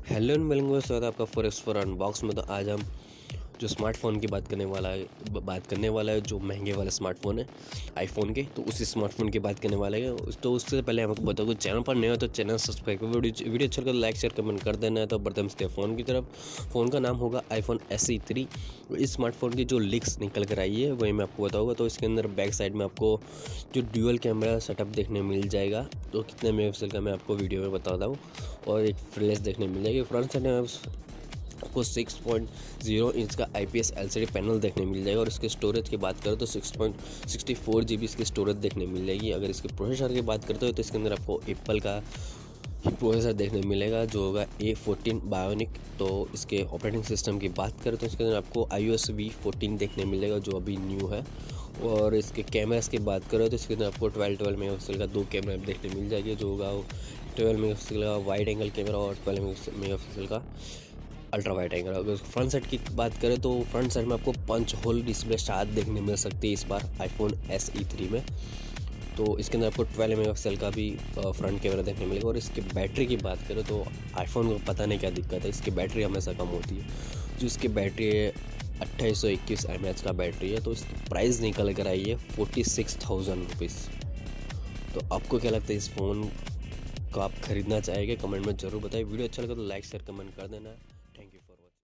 Hello and welcome, स्वागत है आपका 4x4 अनबॉक्स में। तो आज हम जो स्मार्टफ़ोन की बात करने वाला है जो महंगे वाले स्मार्टफ़ोन है आईफोन के, तो उसी स्मार्टफ़ोन की बात करने वाले हैं। तो उससे पहले हम आपको बताओ, चैनल पर नए हो तो चैनल सब्सक्राइब करो, वीडियो अच्छा लगे तो लाइक शेयर कमेंट कर देना है। तो बढ़ते हैं इसके फ़ोन की तरफ। फ़ोन का नाम होगा iPhone SE 3। इस स्मार्टफ़ोन की जो लीक्स निकल कर आई है वही मैं आपको बताऊँगा। तो इसके अंदर बैक साइड में आपको जो ड्यूअल कैमरा सेटअप देखने मिल जाएगा, तो कितने मेगापिक्सल का मैं आपको वीडियो में बताता हूँ, और एक फ्लैश देखने मिल जाएगी। फ्रंट साइड में आपको 6.0 इंच का IPS LCD पैनल देखने मिल जाएगा। और इसके स्टोरेज की बात करें तो 6.64 GB इसकी स्टोरेज देखने मिल जाएगी। अगर इसके प्रोसेसर की बात करते हो तो इसके अंदर आपको एप्पल का ही प्रोसेसर देखने मिलेगा जो होगा A14 बायोनिक। तो इसके ऑपरेटिंग सिस्टम की बात करें तो इसके अंदर आपको iOS V14 देखने मिलेगा जो अभी न्यू है। और इसके कैमरास की बात करें तो इसके अंदर आपको 12 मेगापिक्सल का 2 कैमरा देखने मिल जाएगी, जो होगा 12 मेगापिक्सल का वाइड एंगल कैमरा और 12 मेगापिक्सल का अल्ट्रा वाइड एंगल। अगर फ्रंट साइड की बात करें तो फ्रंट साइड में आपको पंच होल डिस्प्ले शायद देखने मिल सकती है इस बार iPhone SE 3 में। तो इसके अंदर आपको 12 मेगापिक्सल का भी फ्रंट कैमरा देखने मिलेगा। और इसकी बैटरी की बात करें तो आईफोन को पता नहीं क्या दिक्कत है, इसकी बैटरी हमेशा कम होती है। जो इसकी बैटरी है 2821 mAh का बैटरी है। तो इसकी प्राइस निकल कर आई है 46,000 रुपीज़। तो आपको क्या लगता है, इस फ़ोन को आप ख़रीदना चाहेंगे? कमेंट में ज़रूर बताइए। वीडियो अच्छा लगा तो लाइक शेयर कमेंट कर देना।